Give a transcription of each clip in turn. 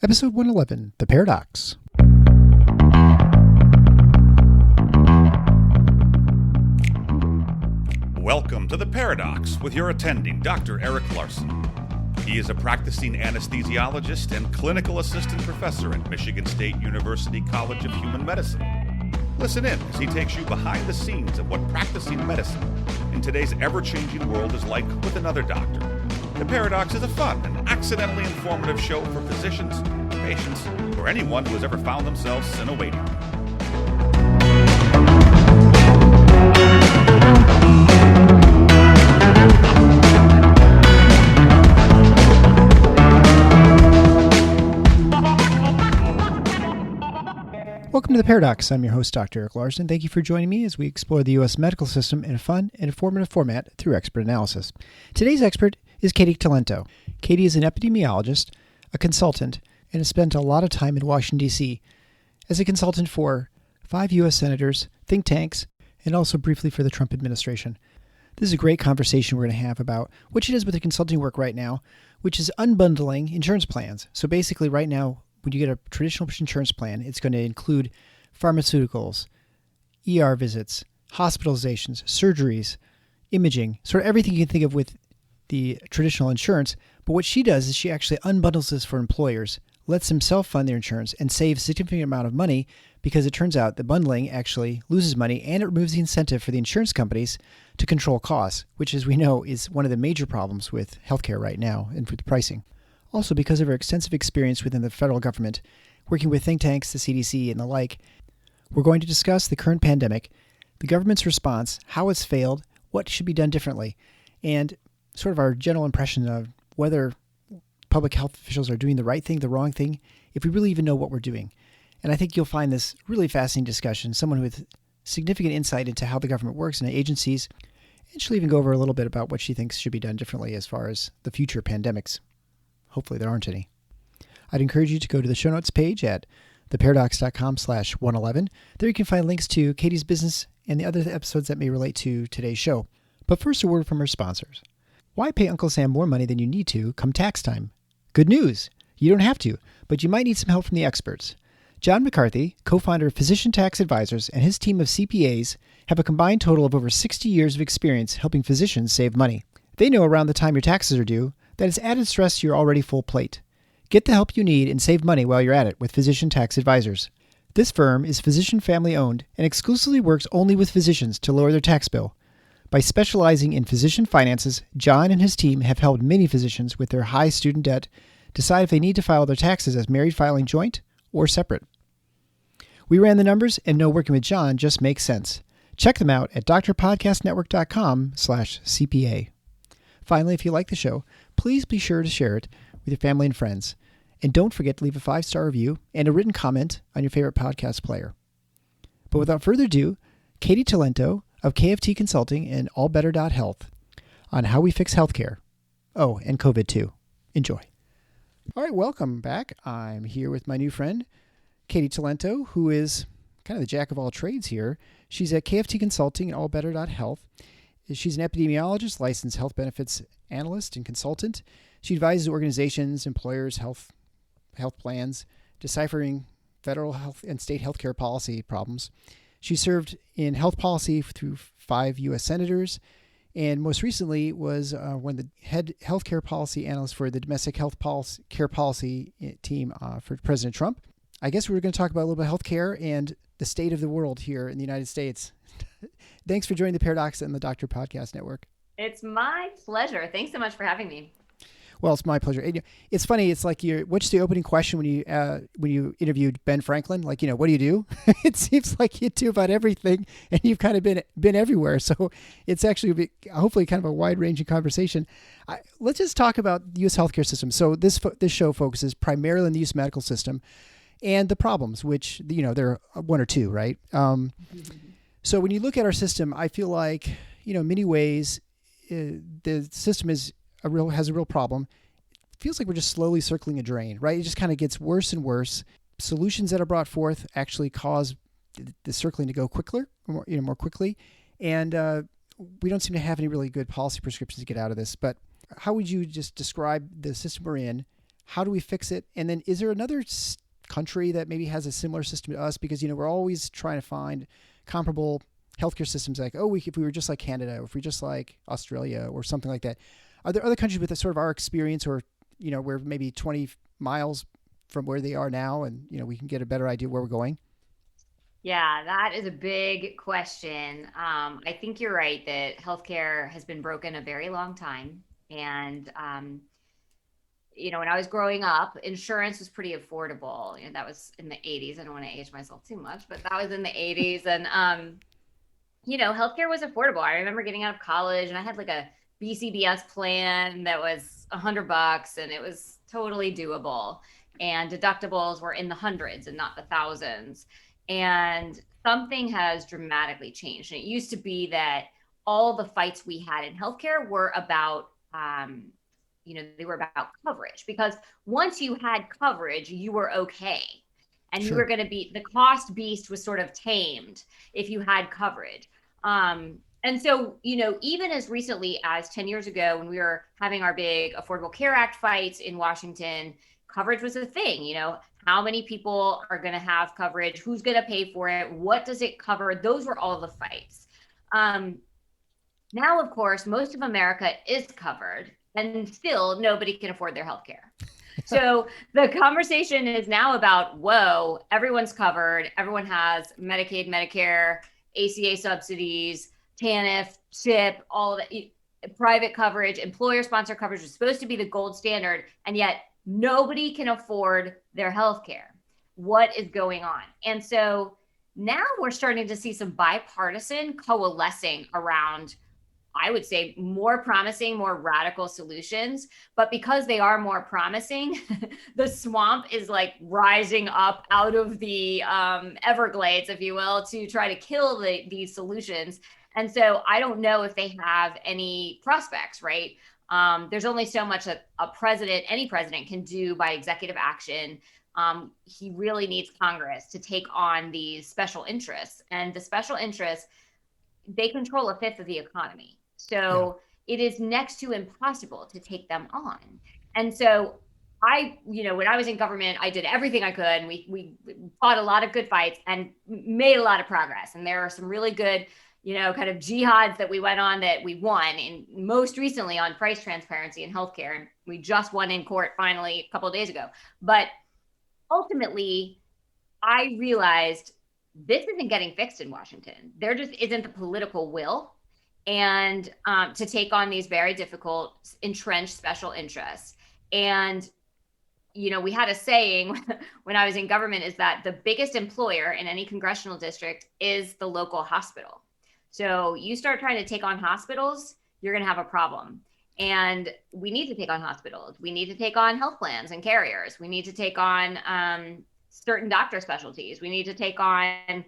Episode 111, The Paradox. Welcome to The Paradox with your attending, Dr. Eric Larson. He is a practicing anesthesiologist and clinical assistant professor at Michigan State University College of Human Medicine. Listen in as he takes you behind the scenes of what practicing medicine in today's ever-changing world is like with another doctor. The Paradox is a fun and accidentally informative show for physicians, patients, or anyone who has ever found themselves in a waiting room. Welcome to The Paradox. I'm your host, Dr. Eric Larson. Thank you for joining me as we explore the U.S. medical system in a fun and informative format through expert analysis. Today's expert is Katy Talento. Katy is an epidemiologist, a consultant, and has spent a lot of time in Washington, D.C. as a consultant for 5 U.S. senators, think tanks, and also briefly for the Trump administration. This is a great conversation we're going to have about what she does with her consulting work right now, which is unbundling insurance plans. So basically right now, when you get a traditional insurance plan, it's going to include pharmaceuticals, ER visits, hospitalizations, surgeries, imaging, sort of everything you can think of with the traditional insurance. But what she does is she actually unbundles this for employers, lets them self-fund their insurance, and saves a significant amount of money because it turns out that bundling actually loses money and it removes the incentive for the insurance companies to control costs, which, as we know, is one of the major problems with healthcare right now and with the pricing. Also, because of her extensive experience within the federal government, working with think tanks, the CDC, and the like, we're going to discuss the current pandemic, the government's response, how it's failed, what should be done differently, and sort of our general impression of whether public health officials are doing the right thing, the wrong thing, if we really even know what we're doing. And I think you'll find this really fascinating discussion, someone with significant insight into how the government works and agencies, and she'll even go over a little bit about what she thinks should be done differently as far as the future pandemics. Hopefully there aren't any. I'd encourage you to go to the show notes page at theparadox.com/111. There you can find links to Katy's business and the other episodes that may relate to today's show. But first, a word from our sponsors. Why pay Uncle Sam more money than you need to come tax time? Good news! You don't have to, but you might need some help from the experts. John McCarthy, co-founder of Physician Tax Advisors, and his team of CPAs have a combined total of over 60 years of experience helping physicians save money. They know around the time your taxes are due that it's added stress to your already full plate. Get the help you need and save money while you're at it with Physician Tax Advisors. This firm is physician family owned and exclusively works only with physicians to lower their tax bill. By specializing in physician finances, John and his team have helped many physicians with their high student debt decide if they need to file their taxes as married filing joint or separate. We ran the numbers and know working with John just makes sense. Check them out at drpodcastnetwork.com/CPA. Finally, if you like the show, please be sure to share it with your family and friends. And don't forget to leave a 5-star review and a written comment on your favorite podcast player. But without further ado, Katy Talento of KFT Consulting and allbetter.health on how we fix healthcare. Oh, and COVID too. Enjoy. All right, welcome back. I'm here with my new friend, Katy Talento, who is kind of the jack of all trades here. She's at KFT Consulting and allbetter.health. She's an epidemiologist, licensed health benefits analyst and consultant. She advises organizations, employers, health plans, deciphering federal health and state healthcare policy problems. She served in health policy through 5 U.S. senators, and most recently was one of the head healthcare policy analysts for the domestic health care policy team for President Trump. I guess we're going to talk about a little bit of healthcare and the state of the world here in the United States. Thanks for joining the Paradox and the Doctor Podcast Network. It's my pleasure. Thanks so much for having me. Well, it's my pleasure. It's funny. It's like what's the opening question when you interviewed Ben Franklin? Like, what do you do? It seems like you do about everything, and you've kind of been everywhere. So it's actually hopefully kind of a wide-ranging conversation. Let's just talk about the U.S. healthcare system. So this show focuses primarily on the U.S. medical system and the problems, which there are one or two, right? So when you look at our system, I feel like in many ways the system has a real problem. It feels like we're just slowly circling a drain, right? It just kind of gets worse and worse. Solutions that are brought forth actually cause the circling to go more quickly, and we don't seem to have any really good policy prescriptions to get out of this. But how would you just describe the system we're in? How do we fix it? And then is there another country that maybe has a similar system to us? Because, we're always trying to find comparable healthcare systems like, if we were just like Canada, or if we just like Australia or something like that. Are there other countries with a sort of our experience, or, we're maybe 20 miles from where they are now, and, we can get a better idea where we're going? Yeah, that is a big question. I think you're right that healthcare has been broken a very long time. And, when I was growing up, insurance was pretty affordable. That was in the 80s. I don't want to age myself too much, but that was in the 80s. And, healthcare was affordable. I remember getting out of college and I had like a BCBS plan that was $100 and it was totally doable. And deductibles were in the hundreds and not the thousands. And something has dramatically changed. And it used to be that all the fights we had in healthcare were about, they were about coverage, because once you had coverage, you were okay. And Sure. you were going to be, the cost beast was sort of tamed if you had coverage. And so, even as recently as 10 years ago, when we were having our big Affordable Care Act fights in Washington, coverage was a thing. How many people are going to have coverage? Who's going to pay for it? What does it cover? Those were all the fights. Now, of course, most of America is covered, and still nobody can afford their health care. So the conversation is now about, whoa, everyone's covered. Everyone has Medicaid, Medicare, ACA subsidies, TANF, CHIP, all that, private coverage, employer sponsored coverage is supposed to be the gold standard. And yet nobody can afford their health care. What is going on? And so now we're starting to see some bipartisan coalescing around, I would say, more promising, more radical solutions. But because they are more promising, the swamp is like rising up out of the Everglades, if you will, to try to kill these solutions. And so I don't know if they have any prospects, right? There's only so much that any president can do by executive action. He really needs Congress to take on these special interests. And the special interests, they control a fifth of the economy. So It is next to impossible to take them on. And so when I was in government, I did everything I could, and we fought a lot of good fights and made a lot of progress. And there are some really good, kind of jihads that we went on that we won, and most recently on price transparency in healthcare. And we just won in court finally a couple of days ago. But ultimately, I realized this isn't getting fixed in Washington. There just isn't the political will and to take on these very difficult, entrenched special interests. And, we had a saying when I was in government, is that the biggest employer in any congressional district is the local hospital. So you start trying to take on hospitals, you're going to have a problem. And we need to take on hospitals. We need to take on health plans and carriers. We need to take on certain doctor specialties. We need to take on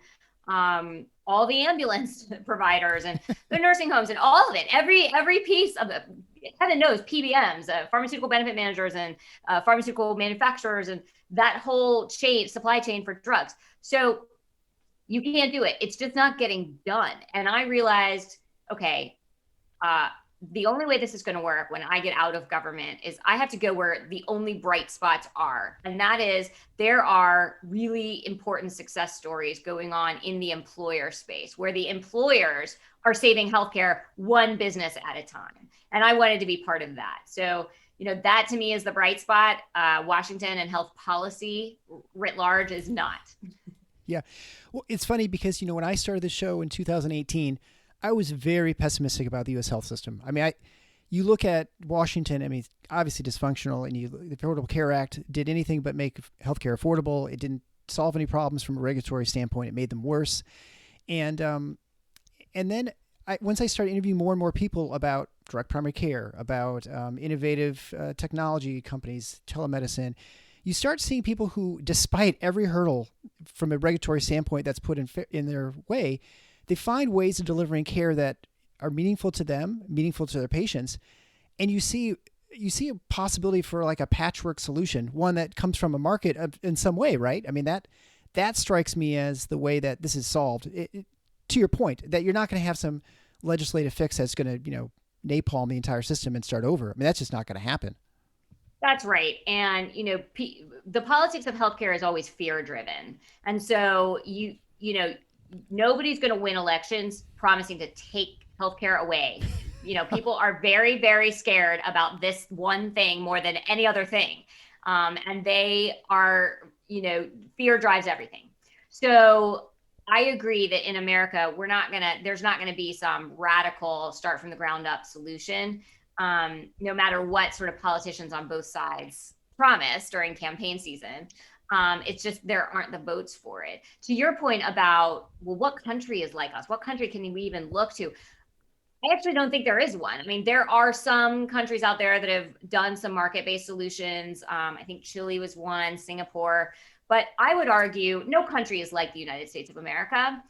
all the ambulance providers and the nursing homes and all of it. Every piece of it, heaven knows, PBMs, pharmaceutical benefit managers, and pharmaceutical manufacturers, and that whole supply chain for drugs. So you can't do it. It's just not getting done. And I realized, okay, the only way this is going to work when I get out of government is I have to go where the only bright spots are. And that is, there are really important success stories going on in the employer space, where the employers are saving healthcare one business at a time. And I wanted to be part of that. So, that to me is the bright spot. Washington and health policy writ large is not. Yeah. Well, it's funny because, when I started the show in 2018, I was very pessimistic about the U.S. health system. I mean, you look at Washington, obviously dysfunctional, and the Affordable Care Act did anything but make healthcare affordable. It didn't solve any problems from a regulatory standpoint. It made them worse. And then once I started interviewing more and more people about direct primary care, about innovative technology companies, telemedicine, you start seeing people who, despite every hurdle from a regulatory standpoint that's put in their way, they find ways of delivering care that are meaningful to them, meaningful to their patients. And you see a possibility for like a patchwork solution, one that comes from a market in some way, right? I mean, that strikes me as the way that this is solved. To your point, that you're not going to have some legislative fix that's going to, napalm the entire system and start over. I mean, that's just not going to happen. That's right. And, the politics of healthcare is always fear driven. And so nobody's going to win elections promising to take healthcare away. People are very, very scared about this one thing more than any other thing. And they are, fear drives everything. So I agree that in America, there's not going to be some radical start from the ground up solution. No matter what sort of politicians on both sides promise during campaign season. It's just there aren't the votes for it. To your point about, well, what country is like us? What country can we even look to? I actually don't think there is one. I mean, there are some countries out there that have done some market-based solutions. I think Chile was one, Singapore. But I would argue no country is like the United States of America.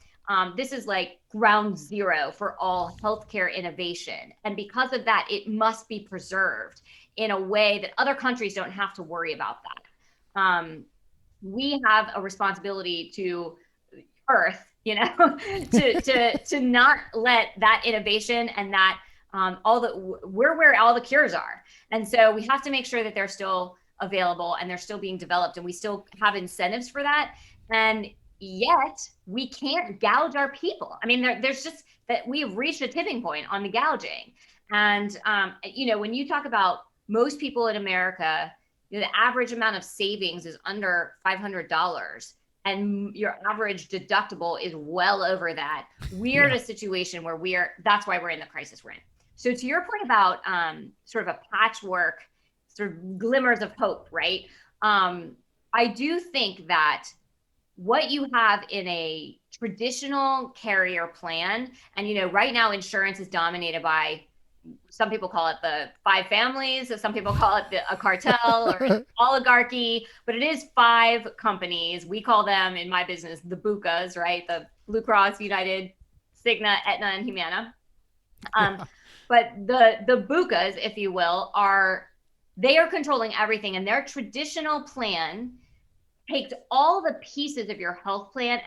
This is like ground zero for all healthcare innovation. And because of that, it must be preserved in a way that other countries don't have to worry about that. We have a responsibility to Earth, to not let that innovation and that we're where all the cures are. And so we have to make sure that they're still available and they're still being developed and we still have incentives for that. And yet we can't gouge our people. I mean, there's just that we've reached a tipping point on the gouging. And, when you talk about most people in America, the average amount of savings is under $500 and your average deductible is well over that. We're in a situation where that's why we're in the crisis we're in. So to your point about sort of a patchwork, sort of glimmers of hope, right? I do think that what you have in a traditional carrier plan, and right now insurance is dominated by, some people call it the five families, some people call it a cartel or oligarchy, but it is five companies. We call them in my business the BUCAs, right? The Blue Cross, United, Cigna, Aetna, and Humana. But the BUCAs, if you will, they are controlling everything, and their traditional plan takes all the pieces of your health plan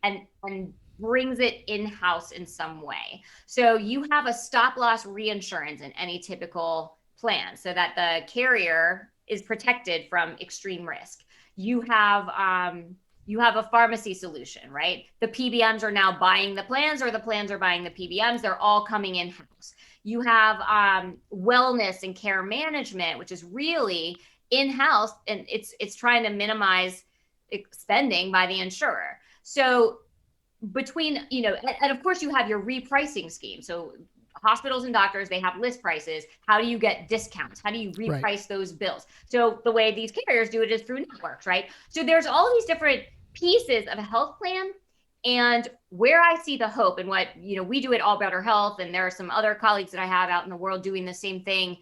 and brings it in-house in some way. So you have a stop-loss reinsurance in any typical plan so that the carrier is protected from extreme risk. You have a pharmacy solution, right? The PBMs are now buying the plans or the plans are buying the PBMs. They're all coming in-house. You have wellness and care management, which is really in-house, and it's trying to minimize spending by the insurer. So between, and of course you have your repricing scheme. So hospitals and doctors, they have list prices. How do you get discounts? How do you reprice those bills? So the way these carriers do it is through networks, right? So there's all these different pieces of a health plan. And where I see the hope and what, we do at All Better Health, and there are some other colleagues that I have out in the world doing the same thing.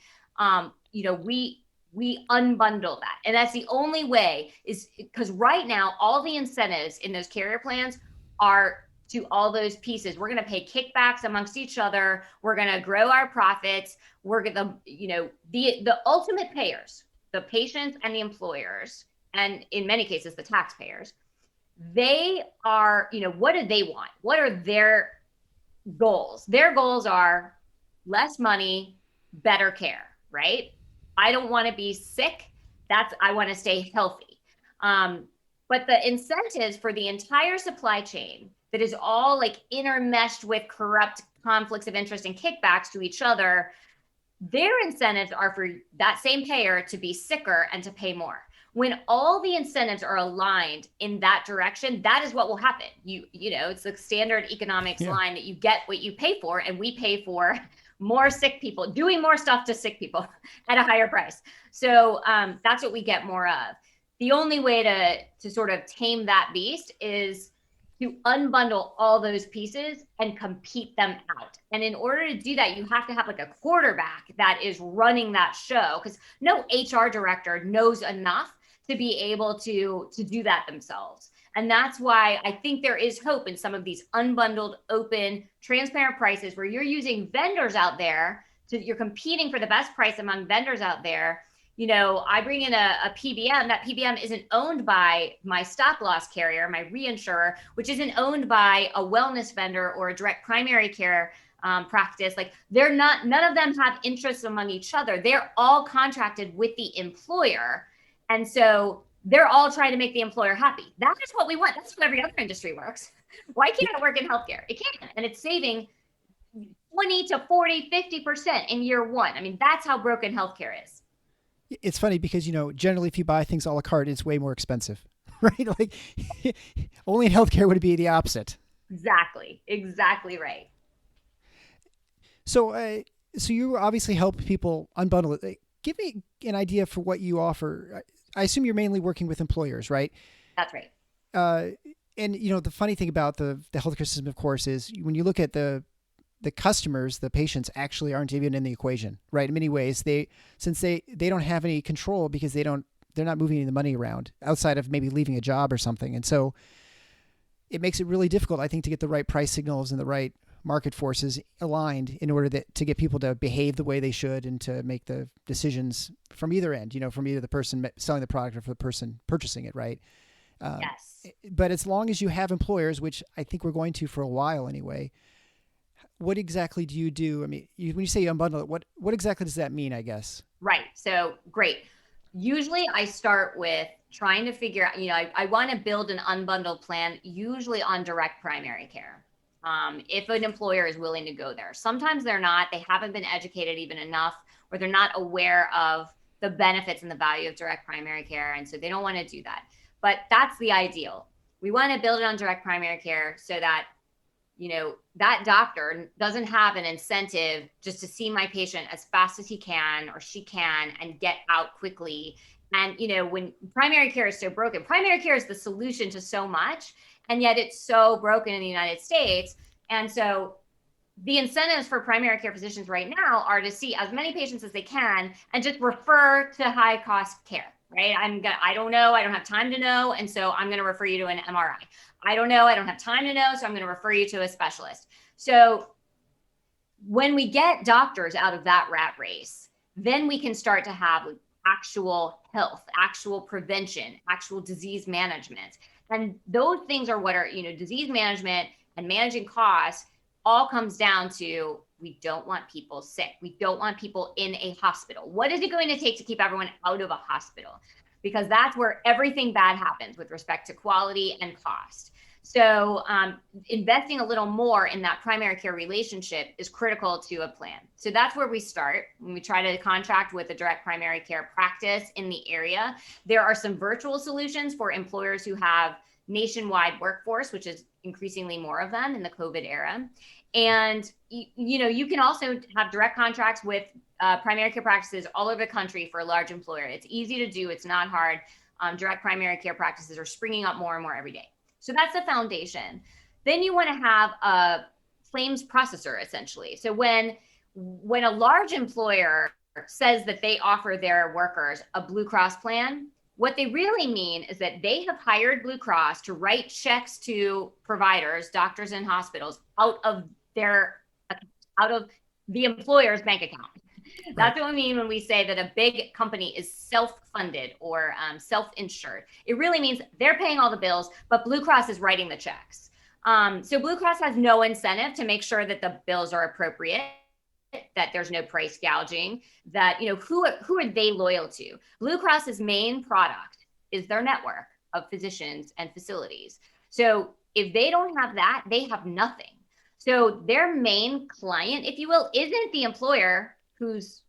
We unbundle that. And that's the only way, is because right now, all the incentives in those carrier plans are to all those pieces. We're going to pay kickbacks amongst each other. We're going to grow our profits. We're going to, the ultimate payers, the patients and the employers, and in many cases, the taxpayers, they are, what do they want? What are their goals? Their goals are less money, better care, right? I don't want to be sick. I want to stay healthy. But the incentives for the entire supply chain that is all like intermeshed with corrupt conflicts of interest and kickbacks to each other, their incentives are for that same payer to be sicker and to pay more. When all the incentives are aligned in that direction, that is what will happen. It's the standard economics line that you get what you pay for, and we pay for more sick people, doing more stuff to sick people at a higher price. So that's what we get more of. The only way to sort of tame that beast is to unbundle all those pieces and compete them out. And in order to do that, you have to have like a quarterback that is running that show, because no HR director knows enough to be able to do that themselves. And that's why I think there is hope in some of these unbundled, open, transparent prices where you're using vendors out there, you're competing for the best price among vendors out there. I bring in a PBM. That PBM isn't owned by my stop loss carrier, my reinsurer, which isn't owned by a wellness vendor or a direct primary care practice. Like none of them have interests among each other. They're all contracted with the employer. And so they're all trying to make the employer happy. That is what we want. That's how every other industry works. Why can't it work in healthcare? It can. And it's saving 20 to 40, 50% in year one. I mean, that's how broken healthcare is. It's funny because, generally if you buy things a la carte, it's way more expensive, right? Like only in healthcare would it be the opposite. Exactly right. So, so you obviously help people unbundle it. Give me an idea for what you offer. I assume you're mainly working with employers, right? That's right. And the funny thing about the healthcare system, of course, is when you look at the customers, the patients actually aren't even in the equation, right? In many ways, since they don't have any control because they're not moving any of the money around outside of maybe leaving a job or something. And so it makes it really difficult, I think, to get the right price signals and the right market forces aligned in order to get people to behave the way they should and to make the decisions from either end, from either the person selling the product or for the person purchasing it, right? Yes. But as long as you have employers, which I think we're going to for a while anyway, what exactly do you do? I mean, when you say you unbundle it, what exactly does that mean, I guess? Right. So great. Usually I start with trying to figure out, I want to build an unbundled plan, usually on direct primary care. If an employer is willing to go there. Sometimes they're not, they haven't been educated even enough, or they're not aware of the benefits and the value of direct primary care. And so they don't want to do that. But that's the ideal. We want to build it on direct primary care so that, that doctor doesn't have an incentive just to see my patient as fast as he can or she can and get out quickly. And, when primary care is so broken, primary care is the solution to so much. And yet it's so broken in the United States. And so the incentives for primary care physicians right now are to see as many patients as they can and just refer to high cost care, right? I don't know. I don't have time to know. And so I'm going to refer you to an MRI. I don't know. I don't have time to know. So I'm going to refer you to a specialist. So when we get doctors out of that rat race, then we can start to have actual health, actual prevention, actual disease management. And those things are what are, disease management and managing costs all comes down to, we don't want people sick. We don't want people in a hospital. What is it going to take to keep everyone out of a hospital? Because that's where everything bad happens with respect to quality and cost. So investing a little more in that primary care relationship is critical to a plan. So that's where we start when we try to contract with a direct primary care practice in the area. There are some virtual solutions for employers who have nationwide workforce, which is increasingly more of them in the COVID era. And, you can also have direct contracts with primary care practices all over the country for a large employer. It's easy to do. It's not hard. Direct primary care practices are springing up more and more every day. So that's the foundation. Then you want to have a claims processor, essentially. So when a large employer says that they offer their workers a Blue Cross plan, what they really mean is that they have hired Blue Cross to write checks to providers, doctors, and hospitals out of the employer's bank account. That's what we mean when we say that a big company is self-funded or self-insured. It really means they're paying all the bills, but Blue Cross is writing the checks. So Blue Cross has no incentive to make sure that the bills are appropriate, that there's no price gouging, that, who are they loyal to? Blue Cross's main product is their network of physicians and facilities. So if they don't have that, they have nothing. So their main client, if you will, isn't the employer whose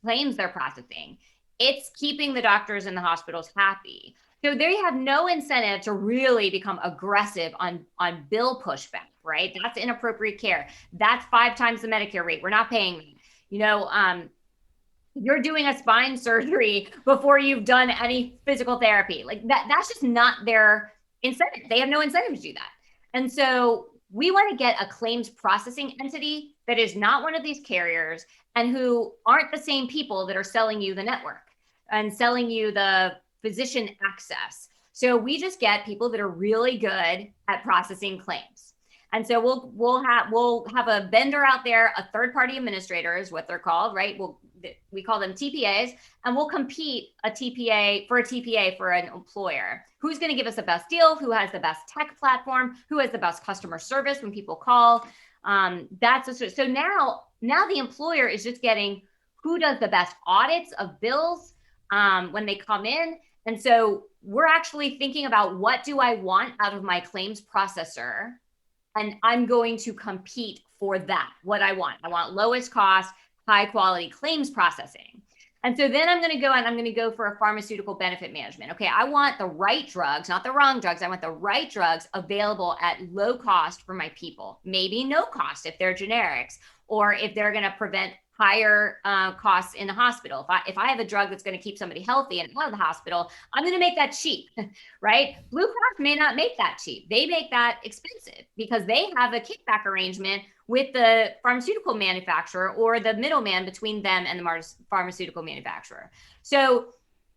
claims they're processing. It's keeping the doctors and the hospitals happy. So they have no incentive to really become aggressive on bill pushback, right? That's inappropriate care. That's 5 times the Medicare rate. We're not paying. You're doing a spine surgery before you've done any physical therapy. Like that's just not their incentive. They have no incentive to do that. And so we want to get a claims processing entity that is not one of these carriers and who aren't the same people that are selling you the network and selling you the physician access. So we just get people that are really good at processing claims. And so we'll have a vendor out there, a third-party administrator is what they're called, right? We call them TPAs, and we'll compete for a TPA for an employer. Who's going to give us the best deal? Who has the best tech platform? Who has the best customer service when people call? So now the employer is just getting who does the best audits of bills when they come in. And so we're actually thinking about, what do I want out of my claims processor? And I'm going to compete for that. What I want lowest cost, high quality claims processing. And so then I'm going to go and I'm going to go for a pharmaceutical benefit management. Okay, I want the right drugs, not the wrong drugs. I want the right drugs available at low cost for my people. Maybe no cost if they're generics, or if they're going to prevent higher costs in the hospital. If I have a drug that's going to keep somebody healthy and out of the hospital, I'm going to make that cheap, right? Blue Cross may not make that cheap. They make that expensive because they have a kickback arrangement with the pharmaceutical manufacturer, or the middleman between them and the pharmaceutical manufacturer. So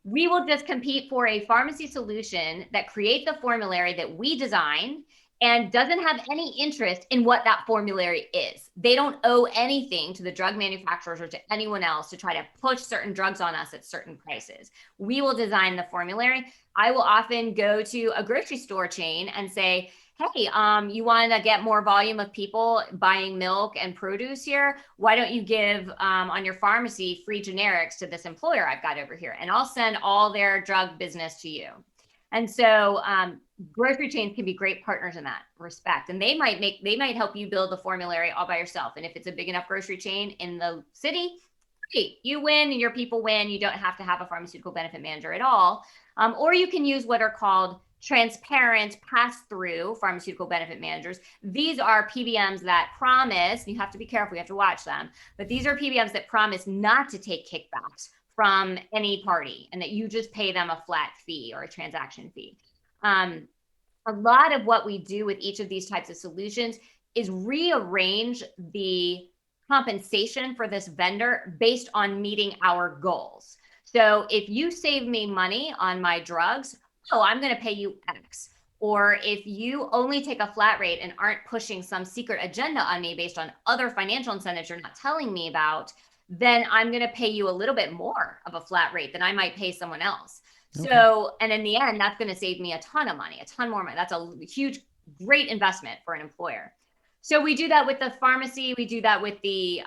we will just compete for a pharmacy solution that creates a formulary that we design and doesn't have any interest in what that formulary is. They don't owe anything to the drug manufacturers or to anyone else to try to push certain drugs on us at certain prices. We will design the formulary. I will often go to a grocery store chain and say, hey, you want to get more volume of people buying milk and produce here? Why don't you give on your pharmacy free generics to this employer I've got over here? And I'll send all their drug business to you. And so grocery chains can be great partners in that respect. And they might help you build the formulary all by yourself. And if it's a big enough grocery chain in the city, great, you win and your people win. You don't have to have a pharmaceutical benefit manager at all. Or you can use what are called transparent pass-through pharmaceutical benefit managers. These are PBMs that promise, you have to be careful, you have to watch them, but these are PBMs that promise not to take kickbacks from any party, and that you just pay them a flat fee or a transaction fee. A lot of what we do with each of these types of solutions is rearrange the compensation for this vendor based on meeting our goals. So if you save me money on my drugs, I'm going to pay you X. Or if you only take a flat rate and aren't pushing some secret agenda on me based on other financial incentives you're not telling me about, then I'm going to pay you a little bit more of a flat rate than I might pay someone else. Okay. So, and in the end, that's going to save me a ton of money, a ton more money. That's a huge, great investment for an employer. So we do that with the pharmacy. We do that with the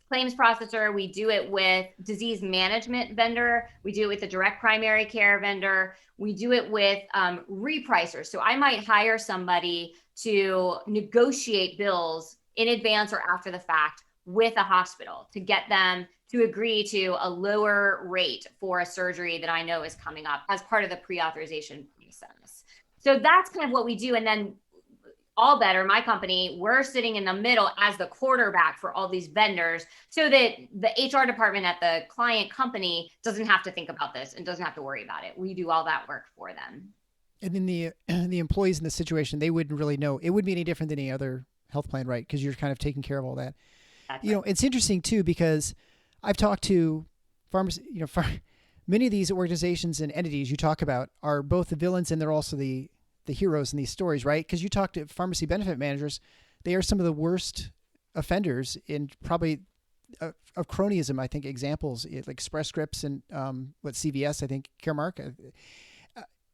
claims processor. We do it with disease management vendor. We do it with the direct primary care vendor. We do it with repricers. So I might hire somebody to negotiate bills in advance or after the fact with a hospital to get them to agree to a lower rate for a surgery that I know is coming up as part of the pre-authorization process. So that's kind of what we do. And then All Better, my company, we're sitting in the middle as the quarterback for all these vendors so that the HR department at the client company doesn't have to think about this and doesn't have to worry about it. We do all that work for them. And then the employees in the situation, they wouldn't really know. It wouldn't be any different than any other health plan, right? Because you're kind of taking care of all that. That's right. It's interesting too, because I've talked to farmers, many of these organizations and entities you talk about are both the villains and they're also the heroes in these stories, right? Because you talk to pharmacy benefit managers, they are some of the worst offenders in probably of cronyism. I think examples like Express Scripts and CVS, I think Caremark,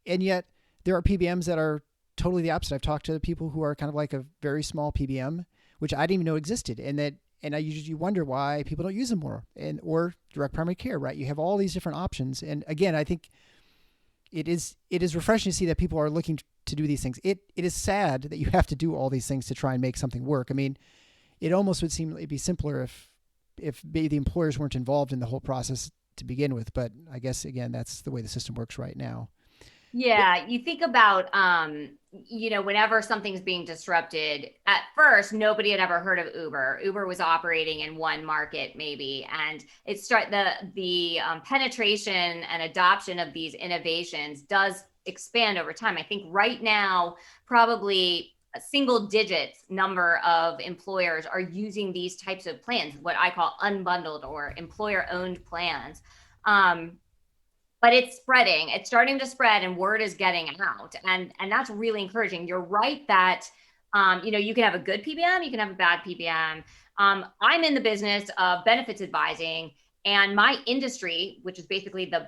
and yet there are PBMs that are totally the opposite. I've talked to people who are kind of like a very small PBM, which I didn't even know existed, and I usually wonder why people don't use them more, or direct primary care, right? You have all these different options, and again, I think it is refreshing to see that people are looking to do these things. It is sad that you have to do all these things to try and make something work. I mean, it almost would seem it'd be simpler if maybe the employers weren't involved in the whole process to begin with. But I guess again, that's the way the system works right now. Yeah, you think about, whenever something's being disrupted, at first, nobody had ever heard of Uber. Uber was operating in one market maybe, and the penetration and adoption of these innovations does expand over time. I think right now, probably a single digit number of employers are using these types of plans, what I call unbundled or employer owned plans. But it's spreading, it's starting to spread and word is getting out. And that's really encouraging. You're right that, you can have a good PBM, you can have a bad PBM. I'm in the business of benefits advising. And my industry, which is basically the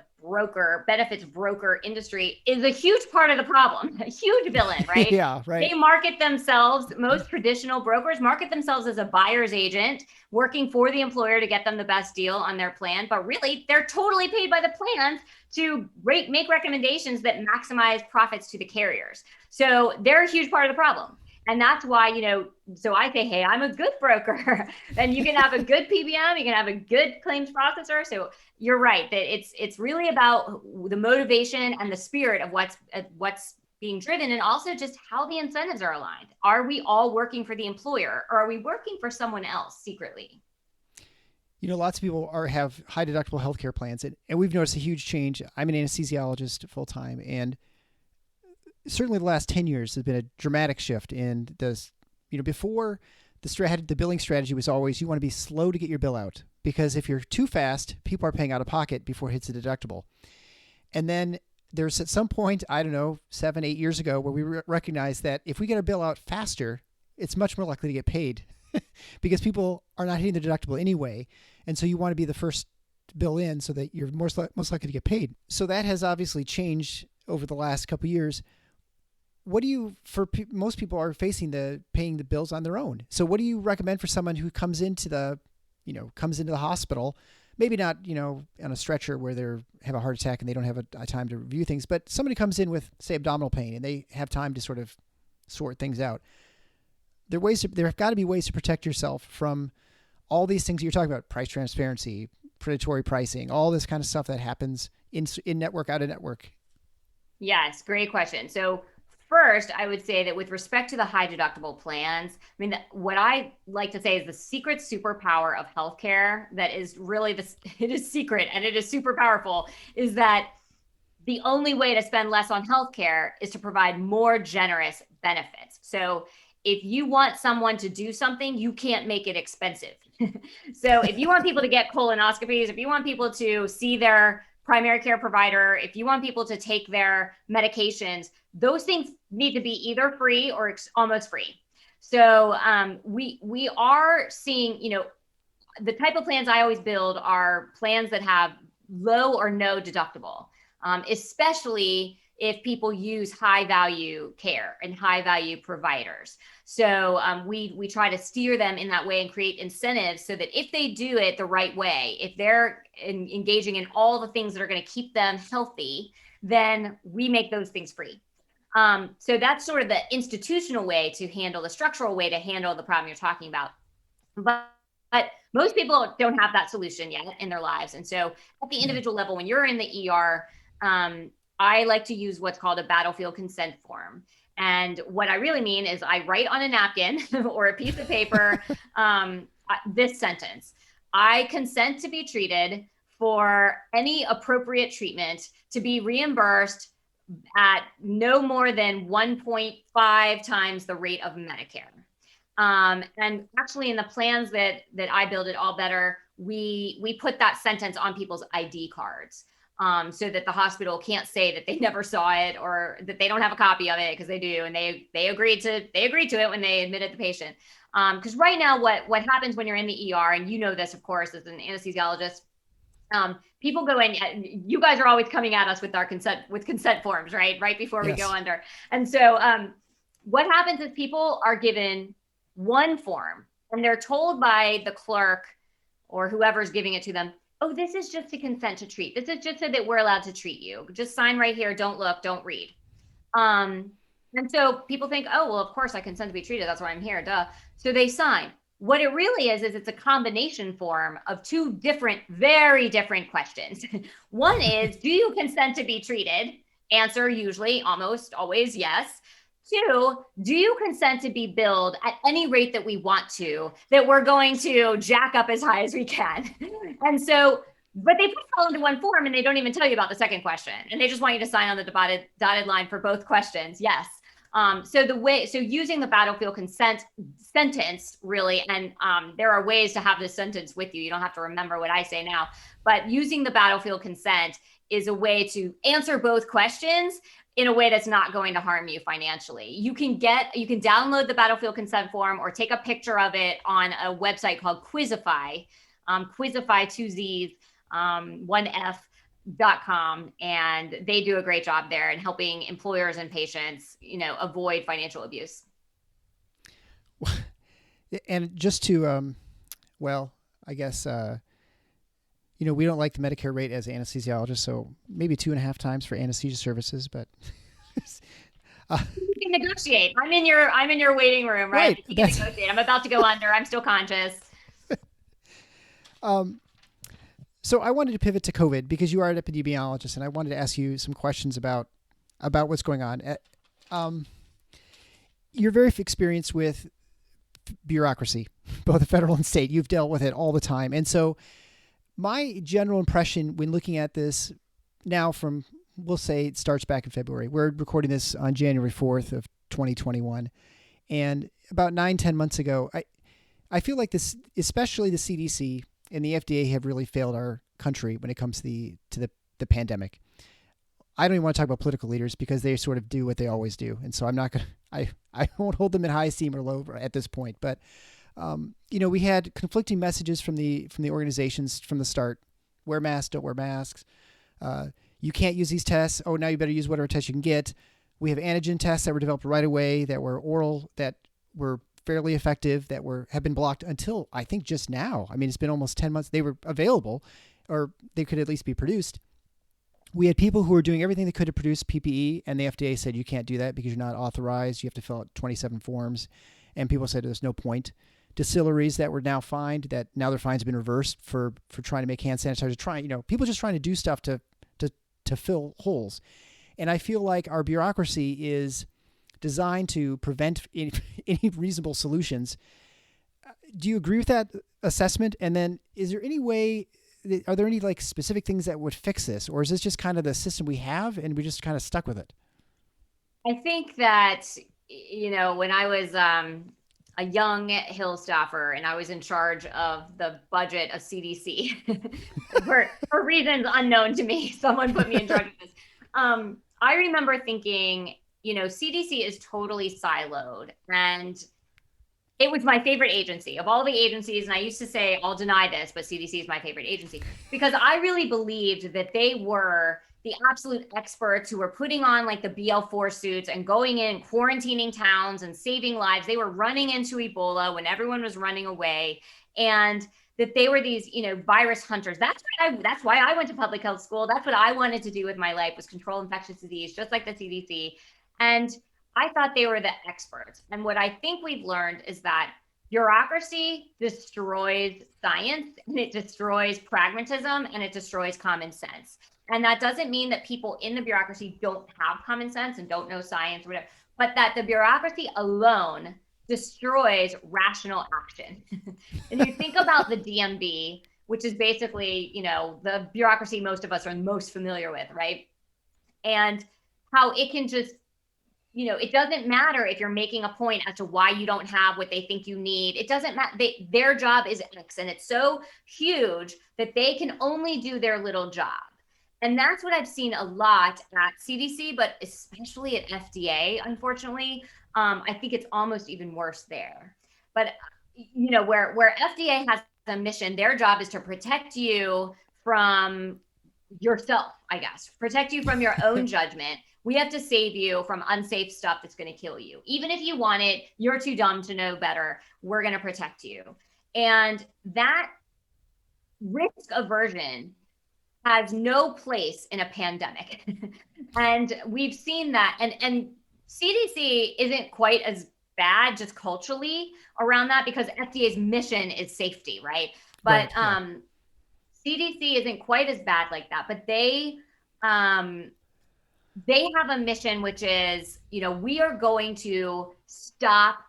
benefits broker industry, is a huge part of the problem, a huge villain, right? Yeah, right. They market themselves, most traditional brokers market themselves as a buyer's agent working for the employer to get them the best deal on their plan. But really, they're totally paid by the plans to make recommendations that maximize profits to the carriers. So they're a huge part of the problem. And that's why, so I say, hey, I'm a good broker. Then you can have a good PBM, you can have a good claims processor. So you're right that it's really about the motivation and the spirit of what's being driven, and also just how the incentives are aligned. Are we all working for the employer, or are we working for someone else secretly? Lots of people have high deductible healthcare plans, and we've noticed a huge change. I'm an anesthesiologist full time, and certainly the last 10 years has been a dramatic shift in this. Before the billing strategy was always, you want to be slow to get your bill out, because if you're too fast, people are paying out of pocket before it hits a deductible. And then there's at some point, I don't know, 7-8 years ago, where we recognized that if we get our bill out faster, it's much more likely to get paid because people are not hitting the deductible anyway. And so you want to be the first bill in so that you're most likely to get paid. So that has obviously changed over the last couple of years. What do you, most people are facing paying the bills on their own. So what do you recommend for someone who comes into the hospital, maybe not, on a stretcher where they have a heart attack and they don't have a time to review things, but somebody comes in with, say, abdominal pain and they have time to sort of sort things out. There have got to be ways to protect yourself from all these things you're talking about: price transparency, predatory pricing, all this kind of stuff that happens in network, out of network. Yes, great question. So first, I would say that with respect to the high deductible plans, what I like to say is the secret superpower of healthcare that is really it is secret and it is super powerful, is that the only way to spend less on healthcare is to provide more generous benefits. So if you want someone to do something, you can't make it expensive. So if you want people to get colonoscopies, if you want people to see their primary care provider, if you want people to take their medications, those things need to be either free or almost free. So we are seeing, the type of plans I always build are plans that have low or no deductible, especially if people use high value care and high value providers. So we try to steer them in that way and create incentives so that if they do it the right way, if they're engaging in all the things that are going to keep them healthy, then we make those things free. So that's sort of the institutional way to handle, the structural way to handle the problem you're talking about. But most people don't have that solution yet in their lives. And so at the individual level, when you're in the ER, I like to use what's called a battlefield consent form. And what I really mean is I write on a napkin or a piece of paper this sentence: I consent to be treated for any appropriate treatment to be reimbursed at no more than 1.5 times the rate of Medicare. And actually in the plans that I build at All Better, we put that sentence on people's ID cards. So that the hospital can't say that they never saw it or that they don't have a copy of it, because they do, and they agreed to it when they admitted the patient. Because right now, what happens when you're in the ER, and you know this, of course, as an anesthesiologist, people go in. You guys are always coming at us with consent forms, right before we go under. And so what happens is people are given one form, and they're told by the clerk or whoever's giving it to them, oh, this is just to consent to treat. This is just so that we're allowed to treat you. Just sign right here. Don't look, don't read. And so people think, oh, well, of course I consent to be treated. That's why I'm here, duh. So they sign. What it really is it's a combination form of two very different questions. One is, do you consent to be treated? Answer usually, almost always, yes. 2, do you consent to be billed at any rate that we want to, that we're going to jack up as high as we can? And so, but they put it all into one form and they don't even tell you about the second question. And they just want you to sign on the dotted line for both questions. Yes. So using the battlefield consent sentence really, and there are ways to have this sentence with you. You don't have to remember what I say now, but using the battlefield consent is a way to answer both questions in a way that's not going to harm you financially. You can download the battlefield consent form or take a picture of it on a website called Quizify. Quizify, two Z's, one F.com, and they do a great job there in helping employers and patients, avoid financial abuse. And just to, I guess, we don't like the Medicare rate as anesthesiologists, so maybe 2.5 times for anesthesia services, but you can negotiate. I'm in your waiting room, right? You can negotiate. I'm about to go under. I'm still conscious. So I wanted to pivot to COVID because you are an epidemiologist, and I wanted to ask you some questions about what's going on. You're very experienced with bureaucracy, both the federal and state. You've dealt with it all the time. And so my general impression when looking at this now we'll say it starts back in February. We're recording this on January 4th of 2021. And about 9-10 months ago, I feel like this, especially the CDC and the FDA, have really failed our country when it comes to the pandemic. I don't even want to talk about political leaders because they sort of do what they always do. And so I'm not going to, I won't hold them in high esteem or low at this point. But, we had conflicting messages from the organizations from the start. Wear masks, don't wear masks. You can't use these tests. Oh, now you better use whatever test you can get. We have antigen tests that were developed right away that were oral, that were fairly effective, that have been blocked until I think just now. I mean, it's been almost 10 months. They were available, or they could at least be produced. We had people who were doing everything they could to produce PPE, and the FDA said you can't do that because you're not authorized. You have to fill out 27 forms. And people said there's no point. Distilleries that were now fined, that now their fines have been reversed for trying to make hand sanitizer, people just trying to do stuff to fill holes. And I feel like our bureaucracy is designed to prevent any reasonable solutions. Do you agree with that assessment? And then are there any like specific things that would fix this? Or is this just kind of the system we have and we just kind of stuck with it? I think that, when I was a young Hill staffer and I was in charge of the budget of CDC for reasons unknown to me, someone put me in charge of this. I remember thinking, CDC is totally siloed, and it was my favorite agency of all the agencies. And I used to say, I'll deny this, but CDC is my favorite agency because I really believed that they were the absolute experts who were putting on like the BL4 suits and going in, quarantining towns and saving lives. They were running into Ebola when everyone was running away, and that they were these, virus hunters. That's why I went to public health school. That's what I wanted to do with my life, was control infectious disease, just like the CDC. And I thought they were the experts. And what I think we've learned is that bureaucracy destroys science, and it destroys pragmatism, and it destroys common sense. And that doesn't mean that people in the bureaucracy don't have common sense and don't know science or whatever, but that the bureaucracy alone destroys rational action. And you think about the DMV, which is basically, the bureaucracy most of us are most familiar with, right? And how it can just, it doesn't matter if you're making a point as to why you don't have what they think you need. It doesn't matter. Their job is X, and it's so huge that they can only do their little job. And that's what I've seen a lot at CDC, but especially at FDA, unfortunately. I think it's almost even worse there. But, where FDA has a mission, their job is to protect you from yourself, I guess, protect you from your own judgment. We have to save you from unsafe stuff that's going to kill you. Even if you want it, you're too dumb to know better. We're going to protect you. And that risk aversion has no place in a pandemic. And we've seen that. And CDC isn't quite as bad just culturally around that because FDA's mission is safety, right? But CDC isn't quite as bad like that. But they have a mission, which is, we are going to stop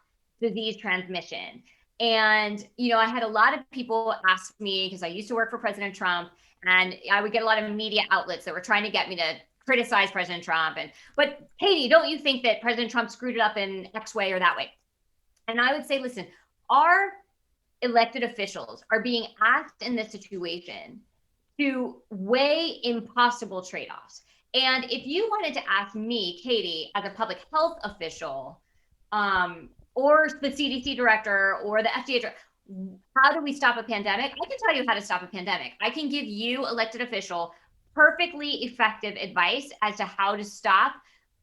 disease transmission. And, I had a lot of people ask me, because I used to work for President Trump, and I would get a lot of media outlets that were trying to get me to criticize President Trump. But Katy, don't you think that President Trump screwed it up in X way or that way? And I would say, listen, our elected officials are being asked in this situation to weigh impossible trade-offs. And if you wanted to ask me, Katy, as a public health official, or the CDC director or the FDA director, how do we stop a pandemic? I can tell you how to stop a pandemic. I can give you, elected official, perfectly effective advice as to how to stop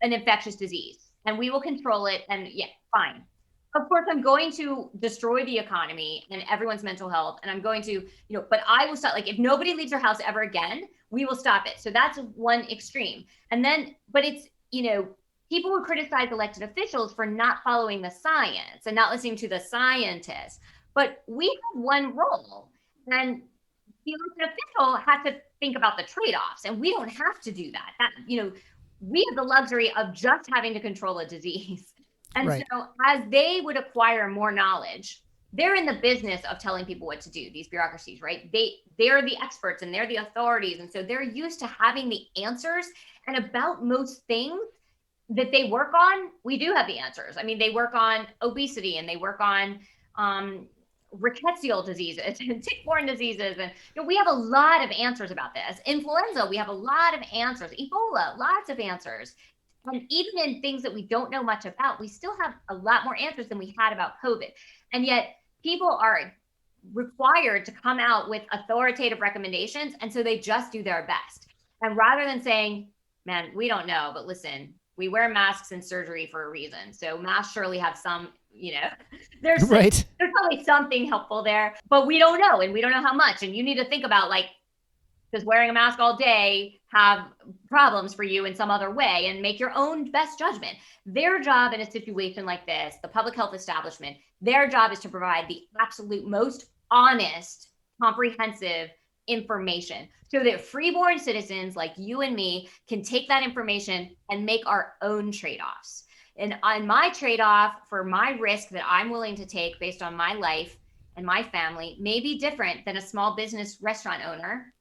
an infectious disease, and we will control it. And yeah, fine. Of course, I'm going to destroy the economy and everyone's mental health. And I'm going to, but I will stop. Like, if nobody leaves their house ever again, we will stop it. So that's one extreme. And then, but it's, people would criticize elected officials for not following the science and not listening to the scientists. But we have one role, and the elected official has to think about the trade-offs, and we don't have to do that. We have the luxury of just having to control a disease. And right. So as they would acquire more knowledge, they're in the business of telling people what to do, these bureaucracies, right? They're the experts and they're the authorities. And so they're used to having the answers. And about most things that they work on, we do have the answers. I mean, they work on obesity, and they work on rickettsial diseases and tick-borne diseases. And we have a lot of answers about this. Influenza, we have a lot of answers. Ebola, lots of answers. And even in things that we don't know much about, we still have a lot more answers than we had about COVID. And yet people are required to come out with authoritative recommendations. And so they just do their best. And rather than saying, man, we don't know, but listen, we wear masks in surgery for a reason. So masks surely have some, there's right. There's probably something helpful there, but we don't know. And we don't know how much. And you need to think about, like, does wearing a mask all day have problems for you in some other way, and make your own best judgment. Their job in a situation like this, the public health establishment, their job is to provide the absolute most honest, comprehensive information so that freeborn citizens like you and me can take that information and make our own trade-offs. And on my trade-off for my risk that I'm willing to take based on my life and my family may be different than a small business restaurant owner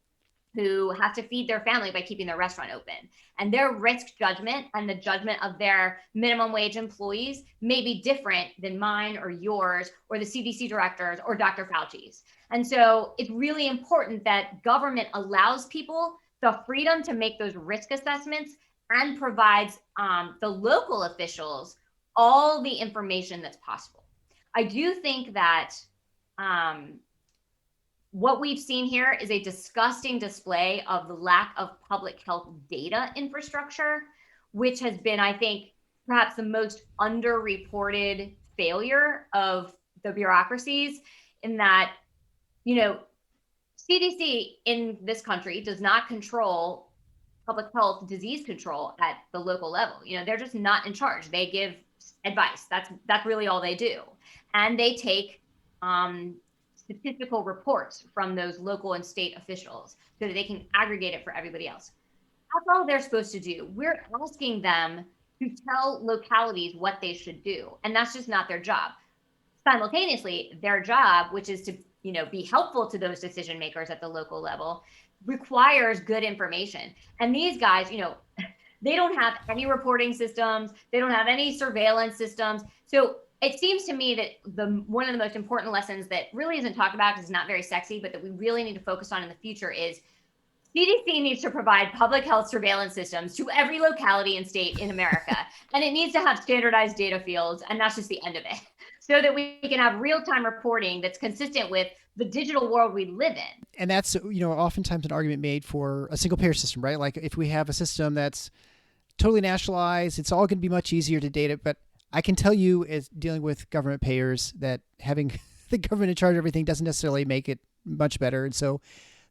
who have to feed their family by keeping their restaurant open. And their risk judgment and the judgment of their minimum wage employees may be different than mine or yours or the CDC directors or Dr. Fauci's. And so it's really important that government allows people the freedom to make those risk assessments and provides the local officials all the information that's possible. I do think that what we've seen here is a disgusting display of the lack of public health data infrastructure, which has been, I think, perhaps the most underreported failure of the bureaucracies, in that, CDC in this country does not control public health disease control at the local level. They're just not in charge. They give advice. That's really all they do. And they take statistical reports from those local and state officials so that they can aggregate it for everybody else. That's all they're supposed to do. We're asking them to tell localities what they should do, and that's just not their job. Simultaneously, their job, which is to be helpful to those decision makers at the local level, requires good information. And these guys, they don't have any reporting systems. They don't have any surveillance systems. So it seems to me that one of the most important lessons that really isn't talked about because it's not very sexy, but that we really need to focus on in the future is CDC needs to provide public health surveillance systems to every locality and state in America. And it needs to have standardized data fields, and that's just the end of it, so that we can have real-time reporting that's consistent with the digital world we live in. And that's, oftentimes an argument made for a single payer system, right? Like, if we have a system that's totally nationalized, it's all going to be much easier to data. But I can tell you, as dealing with government payers, that having the government in charge of everything doesn't necessarily make it much better. And so